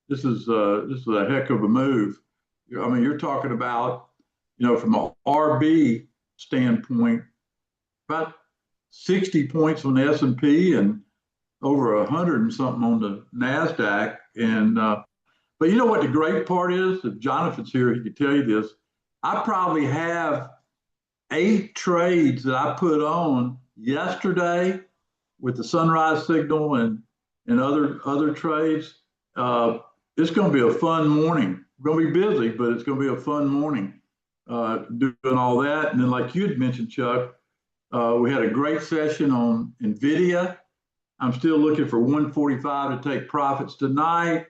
this is a heck of a move. I mean, you're talking about, from an RB standpoint, about 60 points on the S&P and over 100 and something on the NASDAQ. And but you know what the great part is? If Jonathan's here, he could tell you this. I probably have 8 trades that I put on yesterday with the sunrise signal and other trades. It's going to be a fun morning. We're going to be busy, but it's going to be a fun morning doing all that. And then, like you had mentioned, Chuck, we had a great session on NVIDIA. I'm still looking for 145 to take profits tonight.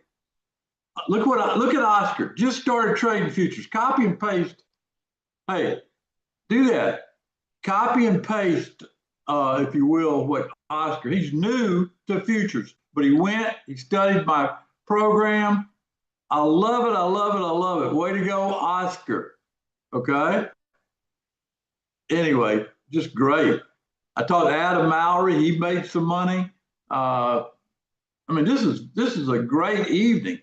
Look at Oscar. Just started trading futures. Copy and paste. Hey, do that. Copy and paste, if you will, what Oscar. He's new to futures, but he studied my program. I love it. I love it. I love it. Way to go, Oscar. Okay. Anyway, just great. I talked to Adam Mowry. He made some money. I mean, this is a great evening.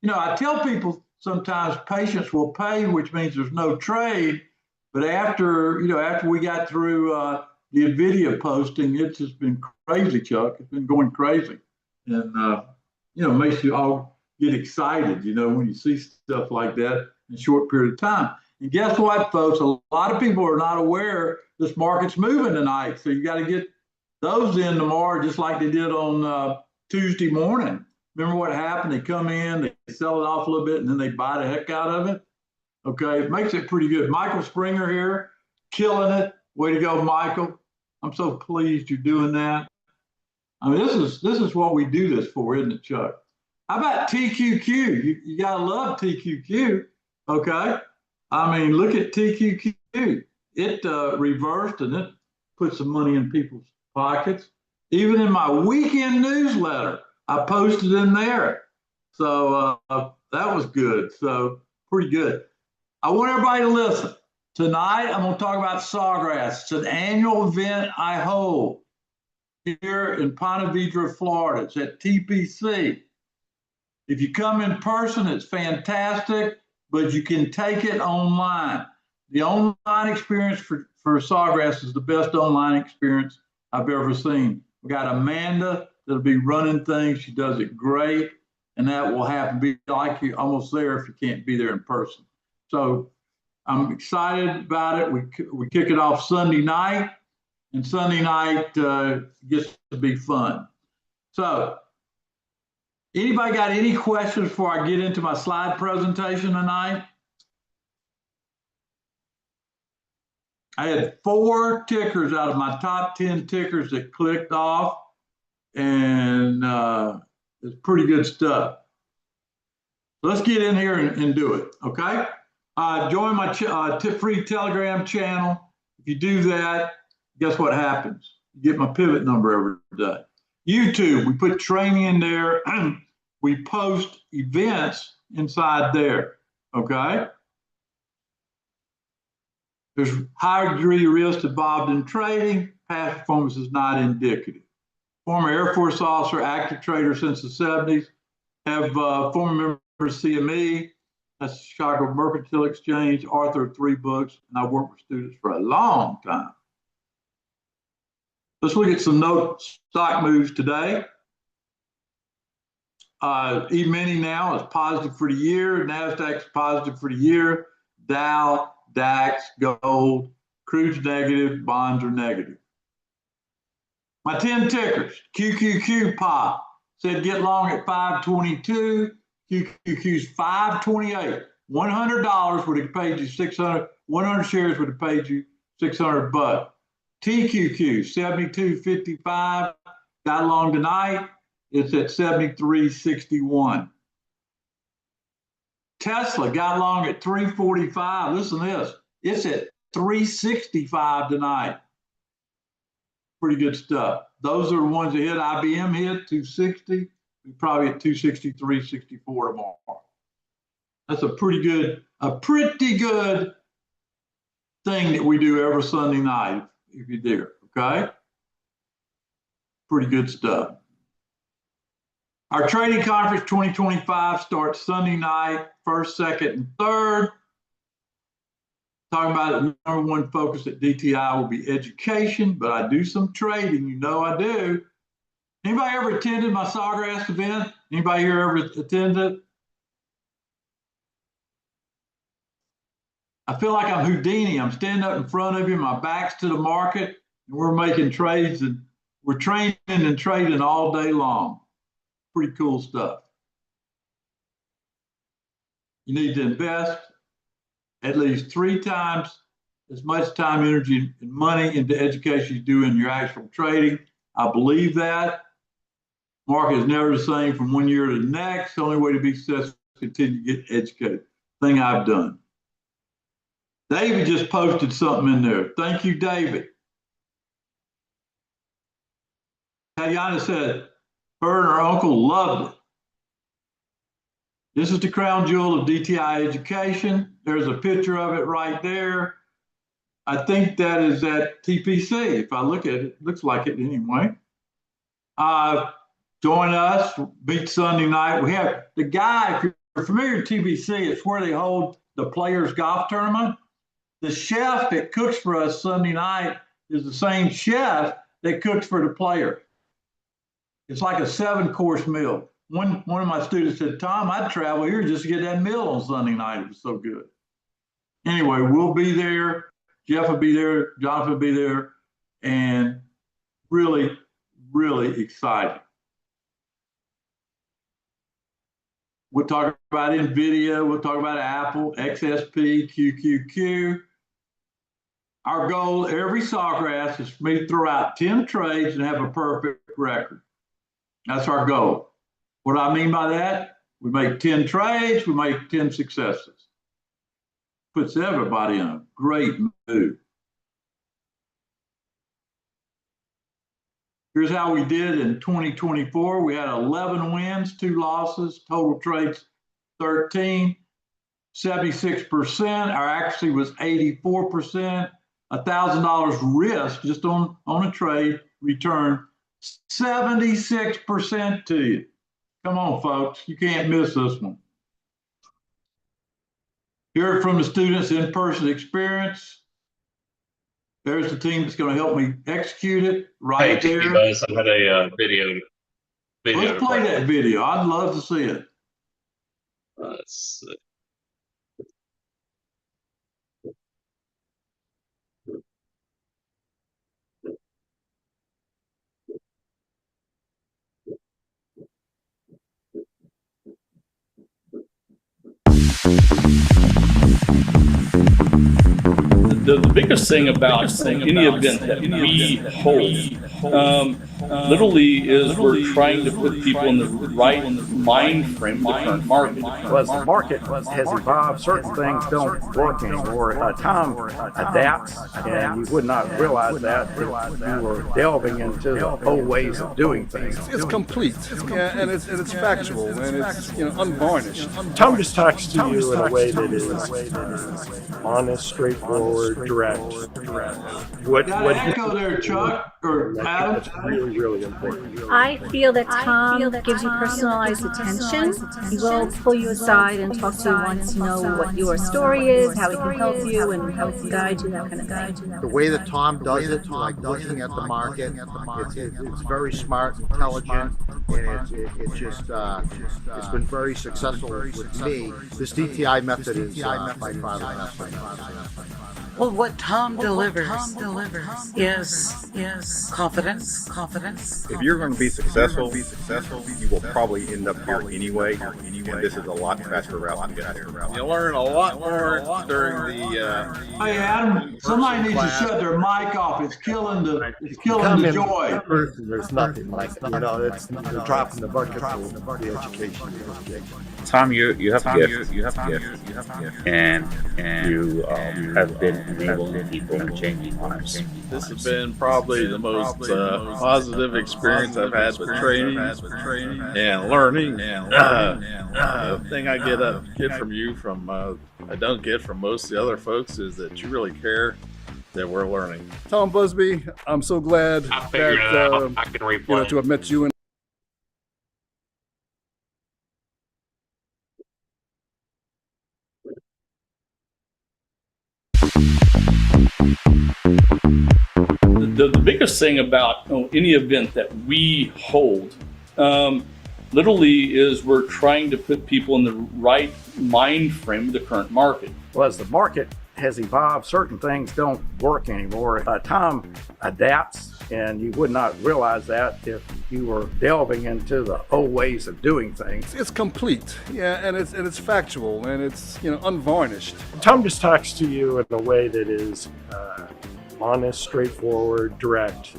I tell people sometimes patience will pay, which means there's no trade. But after we got through the NVIDIA posting, it's just been crazy, Chuck. It's been going crazy. And, it makes you all get excited, when you see stuff like that in a short period of time. And guess what, folks? A lot of people are not aware this market's moving tonight. So you got to get those in tomorrow, just like they did on Tuesday morning. Remember what happened? They come in, they sell it off a little bit, and then they buy the heck out of it. Okay, it makes it pretty good. Michael Springer here, killing it. Way to go, Michael. I'm so pleased you're doing that. I mean, this is what we do this for, isn't it, Chuck? How about TQQ? You gotta love TQQ. Okay. I mean, look at TQQ. It reversed and it put some money in people's pockets. Even in my weekend newsletter, I posted in there. So that was good. So pretty good. I want everybody to listen. Tonight, I'm going to talk about Sawgrass. It's an annual event I hold here in Ponte Vedra, Florida. It's at TPC. If you come in person, it's fantastic, but you can take it online. The online experience for Sawgrass is the best online experience I've ever seen. We got Amanda that'll be running things. She does it great, and that will happen. Be like you almost there if you can't be there in person. So I'm excited about it. We kick it off Sunday night, and Sunday night gets to be fun. So anybody got any questions before I get into my slide presentation tonight? I had 4 tickers out of my top 10 tickers that clicked off, and it's pretty good stuff. Let's get in here and do it, okay? Join my free Telegram channel. If you do that, guess what happens? You get my pivot number every day. YouTube, we put training in there. We post events inside there, okay? There's higher degree of risk involved in trading. Past performance is not indicative. Former Air Force officer, active trader since the 70s. Have former member of CME. That's the Chicago Mercantile Exchange, author of 3 books, and I've worked with students for a long time. Let's look at some stock moves today. E-mini now is positive for the year. NASDAQ is positive for the year. Dow, DAX, gold, crude's negative, bonds are negative. My 10 tickers, QQQ pop, said get long at 522. QQQ's 528. $100 would have paid you 600. 100 shares would have paid you $600. TQQ 72.55. Got long tonight. It's at 73.61. Tesla got long at 345. Listen to this. It's at 365 tonight. Pretty good stuff. Those are the ones that hit. IBM hit 260. We're probably at 263, 64 tomorrow. That's a pretty good thing that we do every Sunday night, if you dare, okay? Pretty good stuff. Our training conference 2025 starts Sunday night, 1st, 2nd, and 3rd. Talking about it, the number one focus at DTI will be education, but I do some trading. You know I do. Anybody ever attended my Sawgrass event? Anybody here ever attended? I feel like I'm Houdini. I'm standing up in front of you, my back's to the market, and we're making trades, and we're training and trading all day long. Pretty cool stuff. You need to invest at least 3 times as much time, energy, and money into education you do in your actual trading. I believe that. Market is never the same from one year to the next. The only way to be successful is to continue to get educated. Thing I've done. David just posted something in there. Thank you, David. Tayana said, her and her uncle loved it. This is the crown jewel of DTI education. There's a picture of it right there. I think that is at TPC. If I look at it, it looks like it anyway. Join us, meet Sunday night. We have the guy, if you're familiar with TPC, it's where they hold the Players Golf Tournament. The chef that cooks for us Sunday night is the same chef that cooks for the player. It's like a 7-course meal. One of my students said, Tom, I'd travel here just to get that meal on Sunday night. It was so good. Anyway, we'll be there. Jeff will be there. Jonathan will be there. And really, really exciting. We'll talk about NVIDIA. We'll talk about Apple, XSP, QQQ. Our goal every Sawgrass is for me to throw out 10 trades and have a perfect record. That's our goal. What do I mean by that? We make 10 trades, we make 10 successes. Puts everybody in a great mood. Here's how we did in 2024. We had 11 wins, 2 losses, total trades 13, 76%. Our accuracy was 84%. $1,000 risk just on a trade returned 76% to you. Come on, folks. You can't miss this one. Hear it from the students' in-person experience. There's the team that's going to help me execute it right there. Hey, guys, I had a video. Let's play that video. I'd love to see it. Let's see. The biggest thing about any event that we hold, literally, is we're trying to put people in the right mind frame of the current market. Well, as the market has evolved, certain things don't work anymore. Tom adapts, and you would not realize that if you were delving into the old ways of doing things. It's complete, and it's factual, and it's unvarnished. Tom just talks to you in a way that is honest, straightforward, direct. What echo there, Chuck or Adam? That's really, really important. I feel that Tom gives you personalized attention. He will pull you aside and talk to you, wants to know what your story is, how he can help you, and how he can guide you, that kind of thing. The way that Tom does it, like looking at the market, it's very smart, intelligent, and it's just it's been very successful with me. This DTI method is by far the best. Well, what Tom delivers is confidence. If you're going to be successful, you will probably end up here anyway, and this is a lot faster route to get here. You learn a lot more during the. Hey, Adam, somebody needs to shut their mic off. It's killing the joy. There's nothing like that. It's the drop in the bucket for the education. Tom, you have to gift, and you have been enabling people and changing lives. This has been probably the most positive experience I've had with training and learning. The thing I get from you, I don't get from most of the other folks, is that you really care that we're learning. Tom Busby, I'm so glad I figured it out. I can replay. to have met you. The biggest thing about any event that we hold, literally, is we're trying to put people in the right mind frame of the current market. Well, as the market has evolved, certain things don't work anymore. Time adapts, and you would not realize that if you were delving into the old ways of doing things. It's complete, yeah, and it's factual, and it's unvarnished. Tom just talks to you in a way that is honest, straightforward, direct.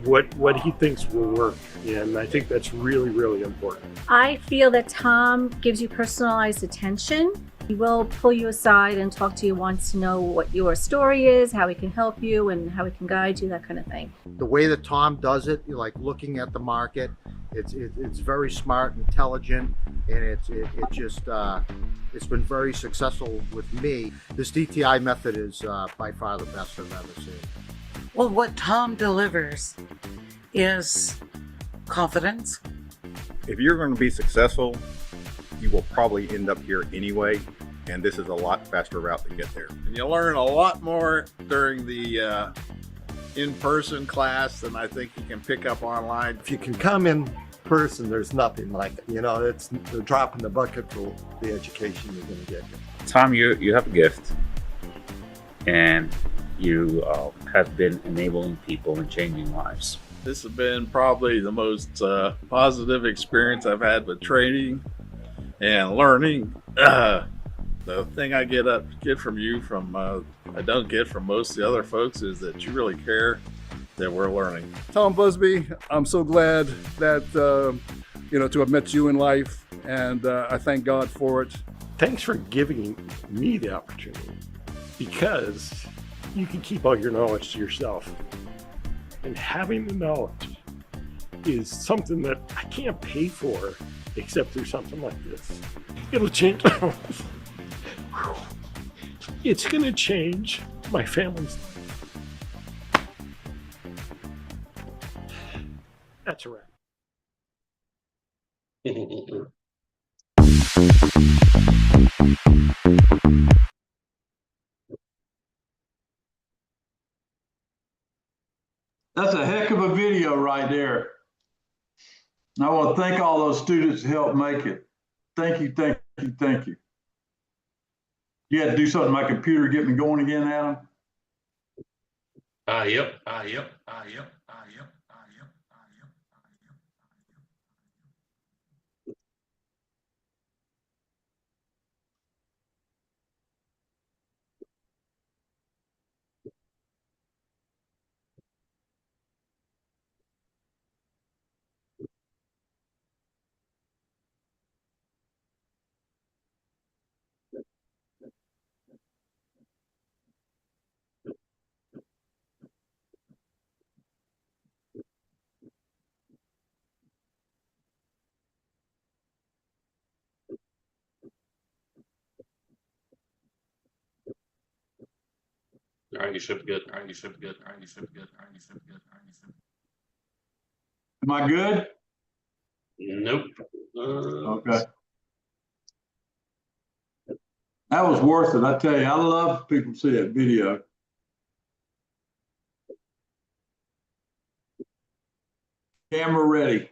What he thinks will work, and I think that's really, really important. I feel that Tom gives you personalized attention. He will pull you aside and talk to you, wants to know what your story is, how he can help you, and how he can guide you, that kind of thing. The way that Tom does it, like looking at the market, it's very smart, intelligent, and it's been very successful with me. This DTI method is by far the best I've ever seen. Well, what Tom delivers is confidence. If you're going to be successful, you will probably end up here anyway, and this is a lot faster route to get there. And you learn a lot more during the in-person class than I think you can pick up online. If you can come in person, there's nothing like it. It's the drop in the bucket for the education you're going to get. Tom, you have a gift, and you have been enabling people and changing lives. This has been probably the most positive experience I've had with training and learning. The thing I get from you I don't get from most of the other folks is that you really care that we're learning. Tom Busby, I'm so glad that to have met you in life, and I thank God for it. Thanks for giving me the opportunity, because you can keep all your knowledge to yourself. And having the knowledge is something that I can't pay for except through something like this. It'll change. It's going to change my family's life. That's a wrap. That's a heck of a video right there. I want to thank all those students who helped make it. Thank you, thank you, thank you. You had to do something to my computer to get me going again, Adam? Yep. All right, you should be good. Am I good? Nope. Okay. That was worth it. I tell you, I love people see that video. Camera ready.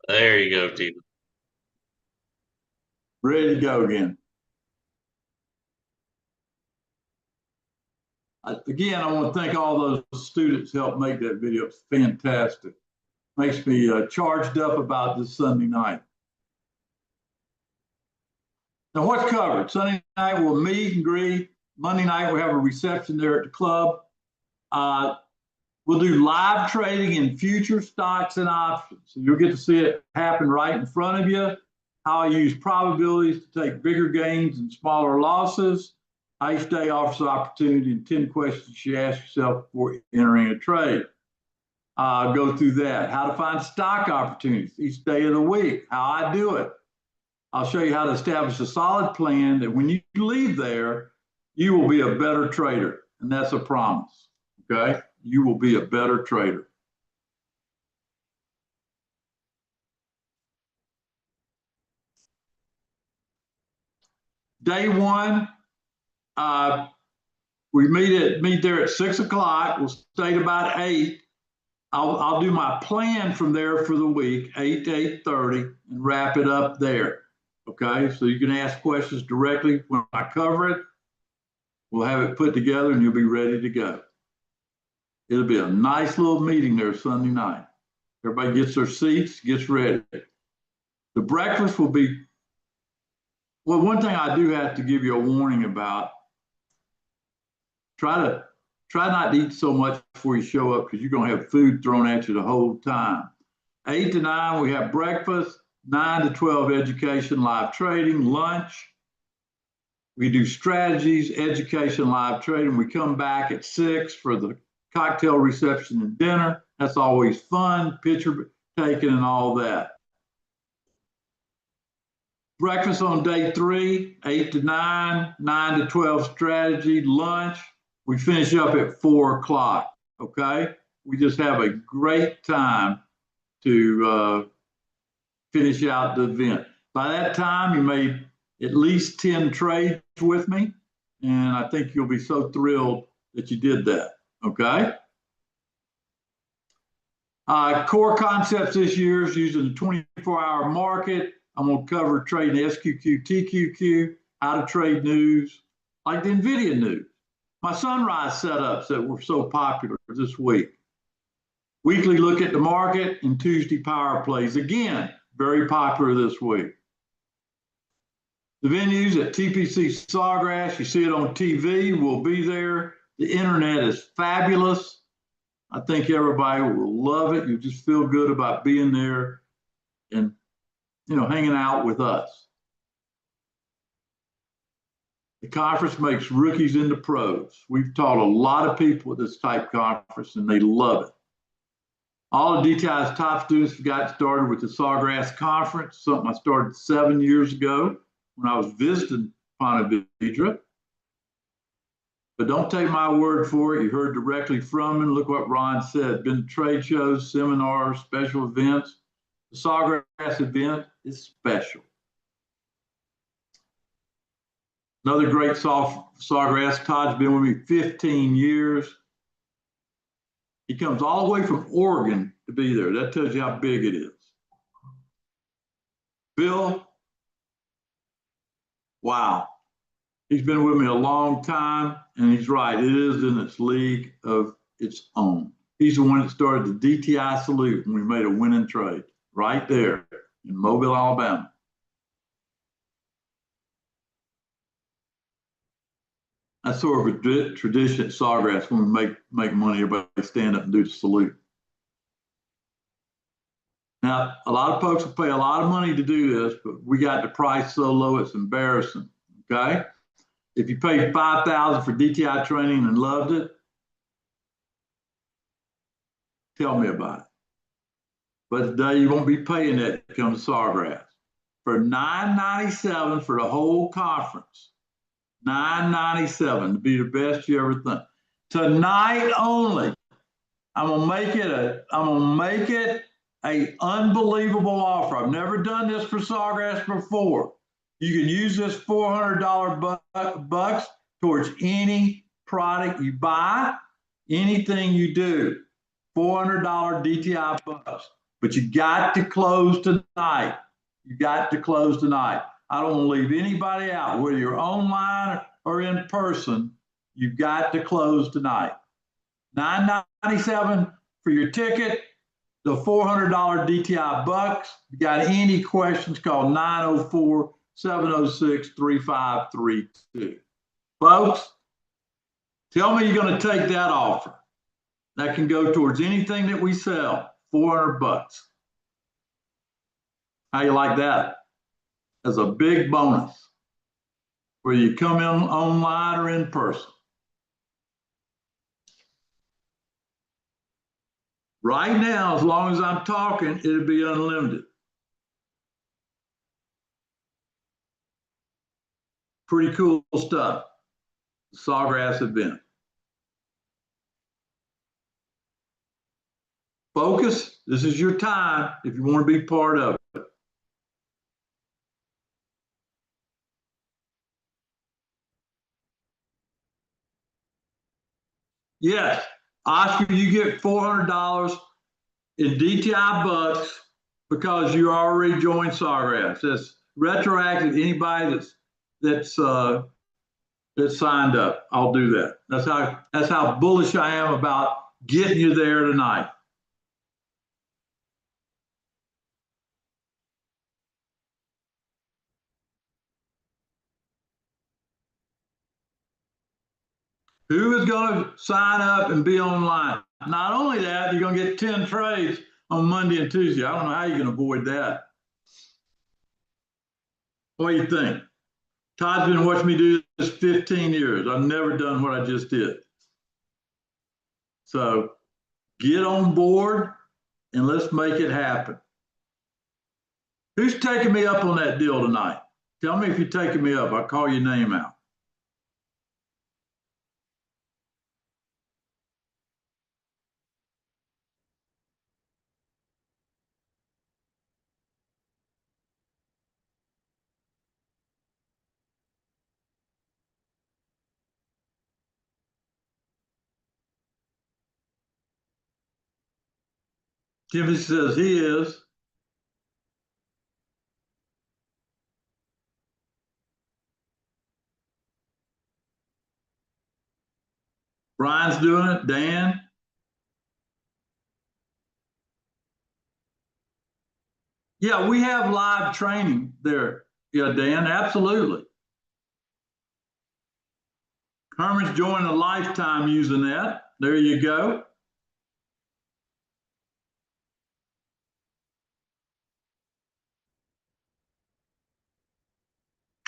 There you go, Steve. Ready to go again. Again, I want to thank all those students who helped make that video. It's fantastic. Makes me charged up about this Sunday night. Now, what's covered? Sunday night, we'll meet and greet. Monday night, we'll have a reception there at the club. We'll do live trading in future stocks and options. So you'll get to see it happen right in front of you. How I use probabilities to take bigger gains and smaller losses. How each day offers opportunity, and 10 questions you ask yourself before entering a trade. I'll go through that. How to find stock opportunities each day of the week. How I do it. I'll show you how to establish a solid plan that when you leave there, you will be a better trader. And that's a promise, okay? You will be a better trader. Day one, we meet there at 6 o'clock. We'll stay to about 8. I'll do my plan from there for the week, 8 to 8:30, and wrap it up there. Okay, so you can ask questions directly when I cover it. We'll have it put together and you'll be ready to go. It'll be a nice little meeting there Sunday night. Everybody gets their seats, gets ready. The breakfast will be, well, one thing I do have to give you a warning about, try not to eat so much before you show up because you're going to have food thrown at you the whole time. 8 to 9, we have breakfast. 9 to 12, education, live trading, lunch. We do strategies, education, live trading. We come back at 6 for the cocktail reception and dinner. That's always fun, picture taking and all that. Breakfast on day 3, 8 to 9, 9 to 12 strategy, lunch. We finish up at 4 o'clock, okay? We just have a great time to finish out the event. By that time, you made at least 10 trades with me, and I think you'll be so thrilled that you did that, okay? Core concepts this year is using the 24-hour market. I'm going to cover trading SQQ, TQQ, how to trade news, like the NVIDIA news. My sunrise setups that were so popular this week. Weekly look at the market and Tuesday power plays. Again, very popular this week. The venues at TPC Sawgrass, you see it on TV, we'll be there. The internet is fabulous. I think everybody will love it. You just feel good about being there and, you know, hanging out with us. The conference makes rookies into pros. We've taught a lot of people at this type conference and they love it. All the DTI's top students got started with the Sawgrass Conference, something I started 7 years ago when I was visiting Ponte Vedra. But don't take my word for it. You heard directly from him. Look what Ron said. Been to trade shows, seminars, special events. The Sawgrass event is special. Another great Sawgrass. Todd's been with me 15 years. He comes all the way from Oregon to be there. That tells you how big it is. Bill, wow. He's been with me a long time, and he's right. It is in its league of its own. He's the one that started the DTI salute when we made a winning trade right there in Mobile, Alabama. That's sort of a tradition at Sawgrass. When we make money, everybody stand up and do the salute. Now, a lot of folks will pay a lot of money to do this, but we got the price so low it's embarrassing, okay? If you paid $5,000 for DTI training and loved it, tell me about it. But today you won't be paying that to come to Sawgrass. For $9.97 for the whole conference, $9.97 to be the best you ever think. Tonight only, I'm gonna make it an unbelievable offer. I've never done this for Sawgrass before. You can use this $400 bucks towards any product you buy, anything you do. $400 DTI bucks. But you got to close tonight. You got to close tonight. I don't want to leave anybody out, whether you're online or in person. You've got to close tonight. $9.97 for your ticket, the $400 DTI bucks. If you got any questions, call 904-706-3532. Folks, tell me you're going to take that offer. That can go towards anything that we sell, 400 bucks. How you like that? As a big bonus, whether you come in online or in person. Right now, as long as I'm talking, it'll be unlimited. Pretty cool stuff. Sawgrass event. Focus, this is your time if you want to be part of it. Yes, Oscar, you get $400 in DTI bucks because you already joined Sawgrass. That's retroactive. Anybody that's signed up, I'll do that. That's how bullish I am about getting you there tonight. Who is going to sign up and be online? Not only that, you're going to get 10 trades on Monday and Tuesday. I don't know how you can avoid that. What do you think? Todd's been watching me do this 15 years. I've never done what I just did. So get on board and let's make it happen. Who's taking me up on that deal tonight? Tell me if you're taking me up. I'll call your name out. Timothy says he is. Brian's doing it. Dan. Yeah, we have live training there. Yeah, Dan, absolutely. Herman's joining a lifetime using that. There you go.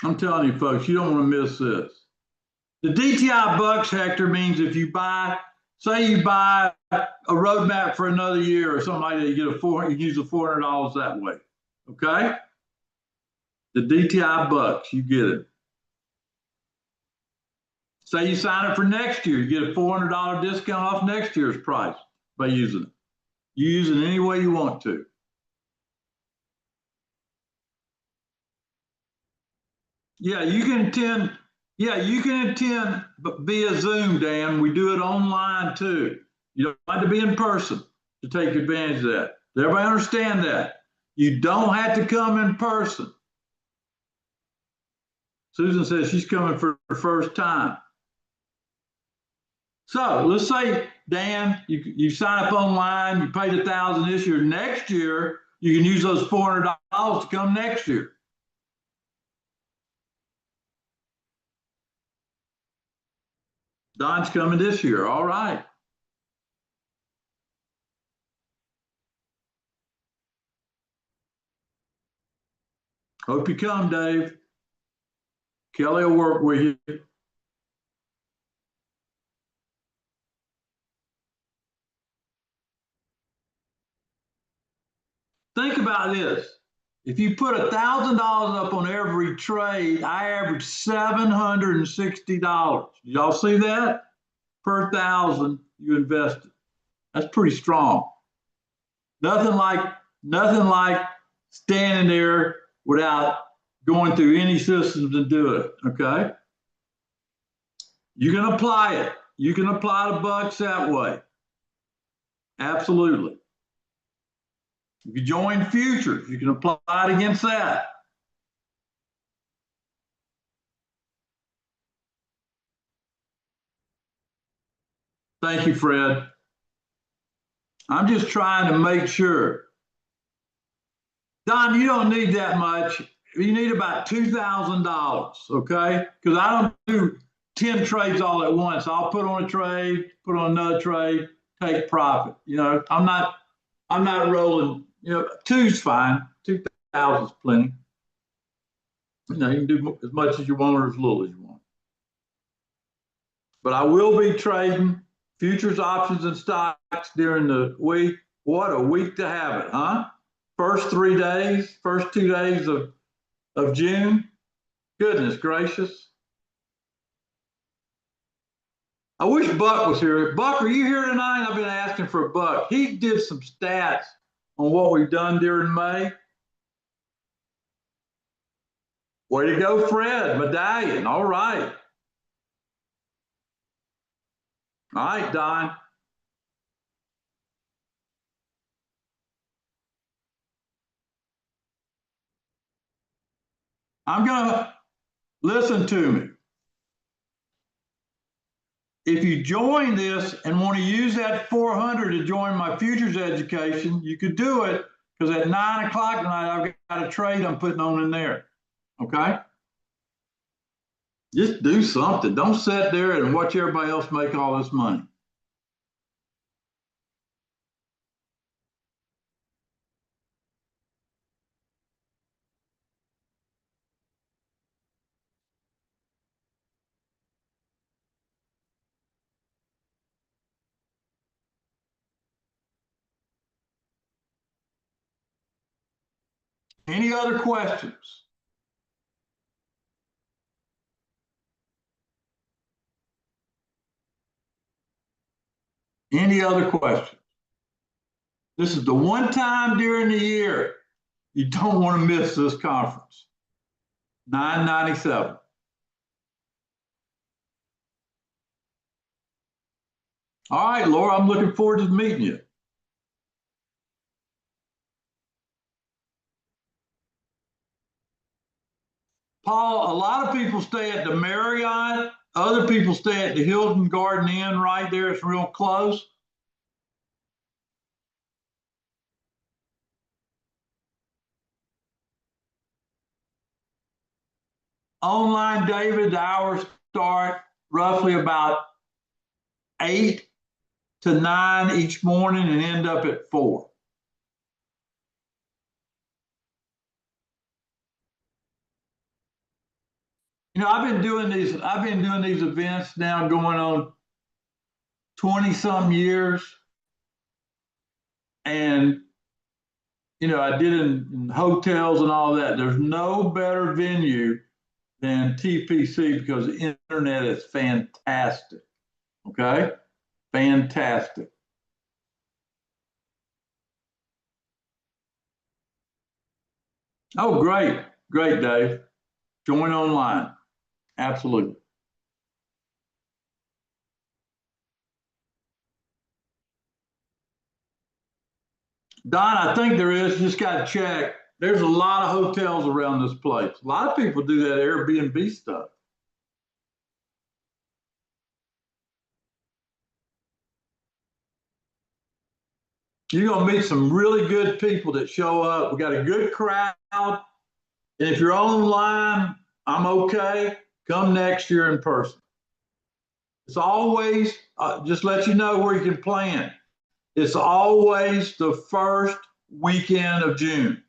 I'm telling you, folks, you don't want to miss this. The DTI bucks, Hector, means if you buy, say you buy a roadmap for another year or something like that, you get you can use the $400 that way. Okay? The DTI bucks, you get it. Say you sign up for next year, you get a $400 discount off next year's price by using it. You use it any way you want to. Yeah, you can attend. Yeah, you can attend via Zoom, Dan. We do it online too. You don't have to be in person to take advantage of that. Does everybody understand that? You don't have to come in person. Susan says she's coming for her first time. So let's say, Dan, you sign up online, you paid $1,000 this year. Next year, you can use those $400 to come next year. Don's coming this year. All right. Hope you come, Dave. Kelly will work with you. Think about this. If you put $1,000 up on every trade, I average $760. Y'all see that? Per 1,000 you invested. That's pretty strong. Nothing like standing there without going through any systems to do it. Okay. You can apply it. You can apply the bucks that way. Absolutely. If you join futures, you can apply it against that. Thank you, Fred. I'm just trying to make sure. Don, you don't need that much. You need about $2,000, okay? Because I don't do 10 trades all at once. I'll put on a trade, put on another trade, take profit. You know, I'm not rolling. You know, two's fine. 2,000 is plenty. You know, you can do as much as you want or as little as you want. But I will be trading futures, options, and stocks during the week. What a week to have it, huh? First 2 days of June. Goodness gracious. I wish Buck was here. Buck, are you here tonight? I've been asking for Buck. He did some stats on what we've done during May. Way to go, Fred. Medallion. All right. All right, Don. I'm gonna listen to me. If you join this and want to use that 400 to join my futures education, you could do it, because at 9 o'clock tonight, I've got a trade I'm putting on in there. Okay? Just do something. Don't sit there and watch everybody else make all this money. Any other questions? Any other questions? This is the one time during the year you don't want to miss this conference. 997. All right, Laura, I'm looking forward to meeting you. Paul, a lot of people stay at the Marriott. Other people stay at the Hilton Garden Inn right there. It's real close. Online, David, the hours start roughly about 8 to 9 each morning and end up at 4. You know, I've been doing these events now going on 20 some years. And, you know, I did in hotels and all that. There's no better venue than TPC because the internet is fantastic. Okay? Fantastic. Oh, great. Great, Dave. Join online. Absolutely. Don, I think there is. Just got to check. There's a lot of hotels around this place. A lot of people do that Airbnb stuff. You're going to meet some really good people that show up. We got a good crowd. And if you're online, I'm okay. Come next year in person. It's always, just let you know where you can plan. It's always the first weekend of June.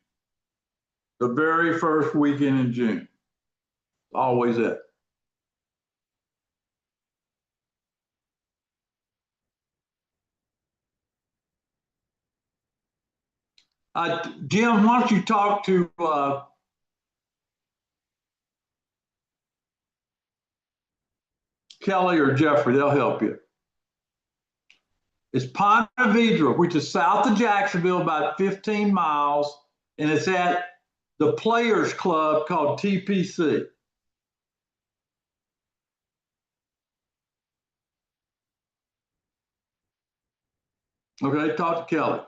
The very first weekend in June. Always it. Jim, why don't you talk to Kelly or Jeffrey? They'll help you. It's Ponte Vedra, which is south of Jacksonville, about 15 miles, and it's at the Players Club called TPC. Okay, talk to Kelly.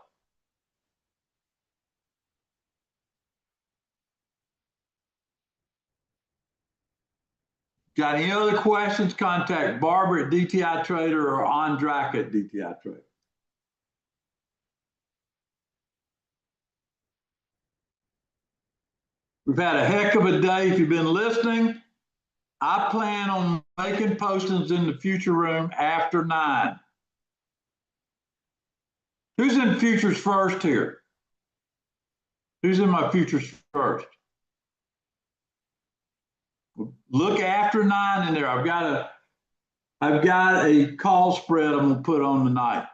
Got any other questions? Contact Barbara at DTI Trader or Andraka at DTI Trader. We've had a heck of a day. If you've been listening, I plan on making postings in the future room after 9. Who's in futures first here? Who's in my futures first? Look after 9 in there. I've got a call spread I'm gonna put on tonight.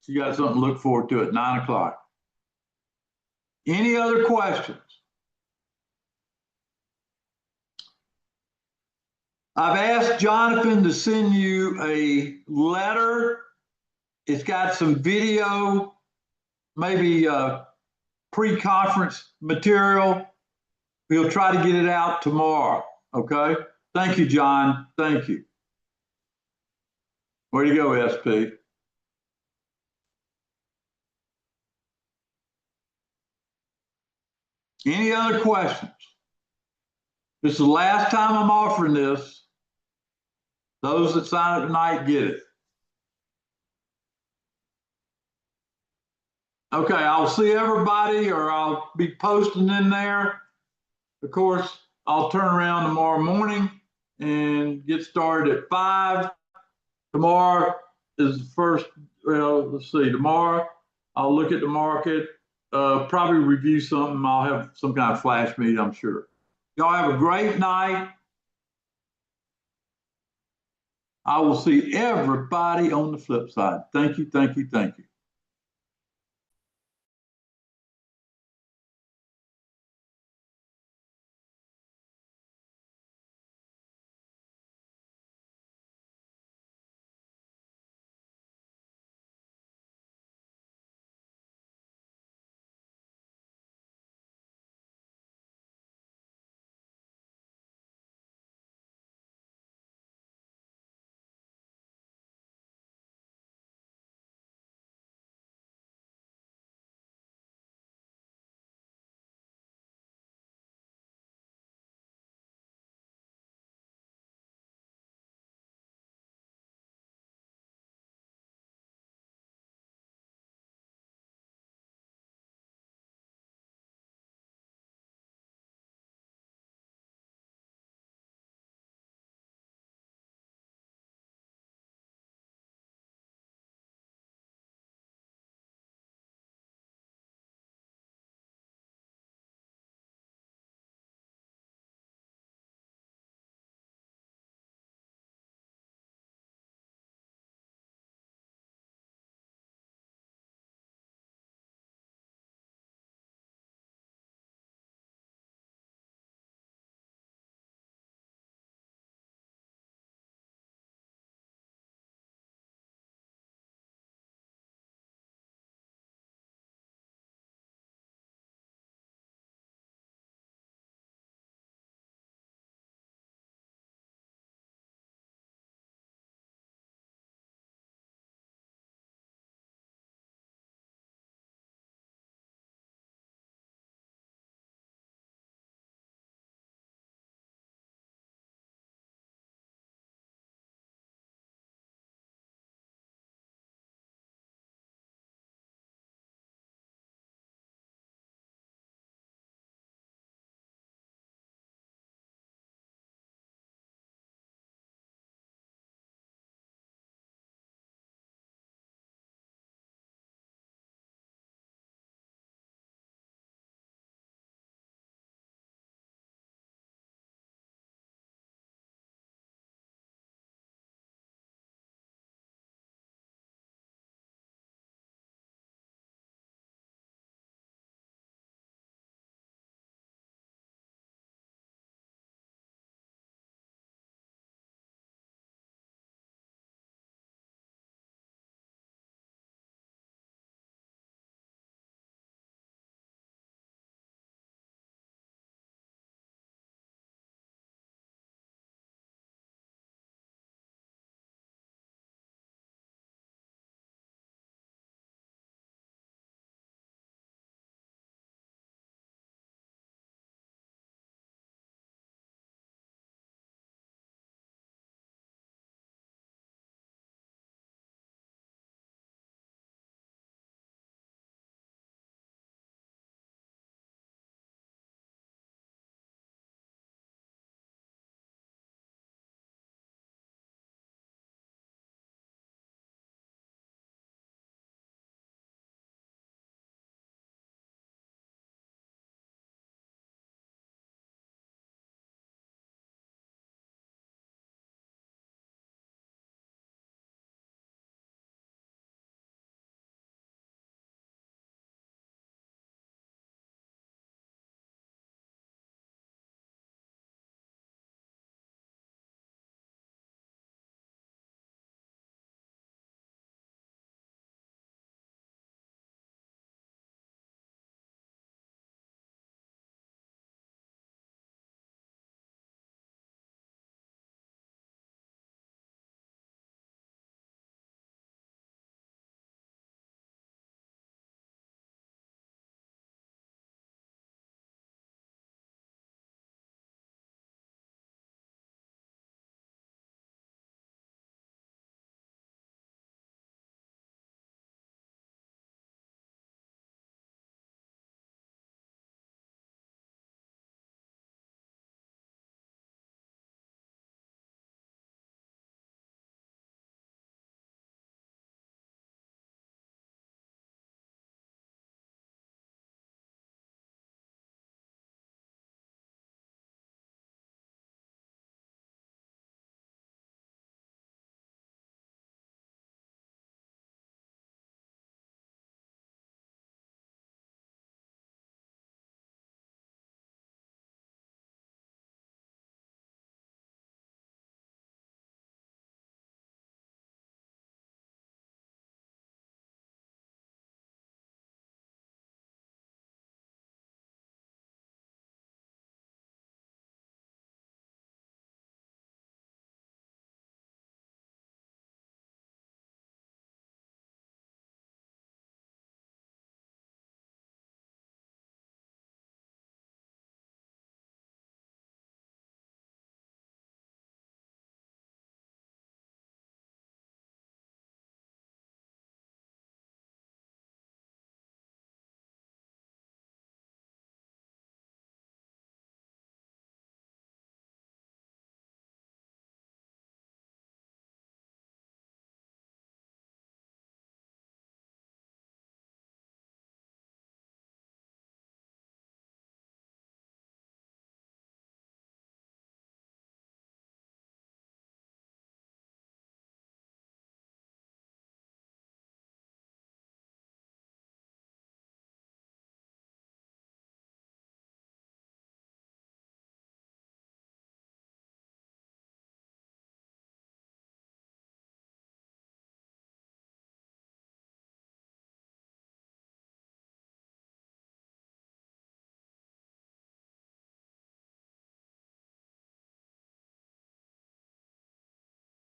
So you got something to look forward to at 9 o'clock. Any other questions? I've asked Jonathan to send you a letter. It's got some video, maybe pre-conference material. We'll try to get it out tomorrow, okay? Thank you, John. Thank you. Way to go, SP. Any other questions? This is the last time I'm offering this. Those that sign up tonight get it. Okay, I'll see everybody, or I'll be posting in there. Of course, I'll turn around tomorrow morning and get started at 5. Tomorrow is the first, well, let's see, tomorrow I'll look at the market, probably review something. I'll have some kind of flash meet, I'm sure. Y'all have a great night. I will see everybody on the flip side. Thank you, thank you, thank you.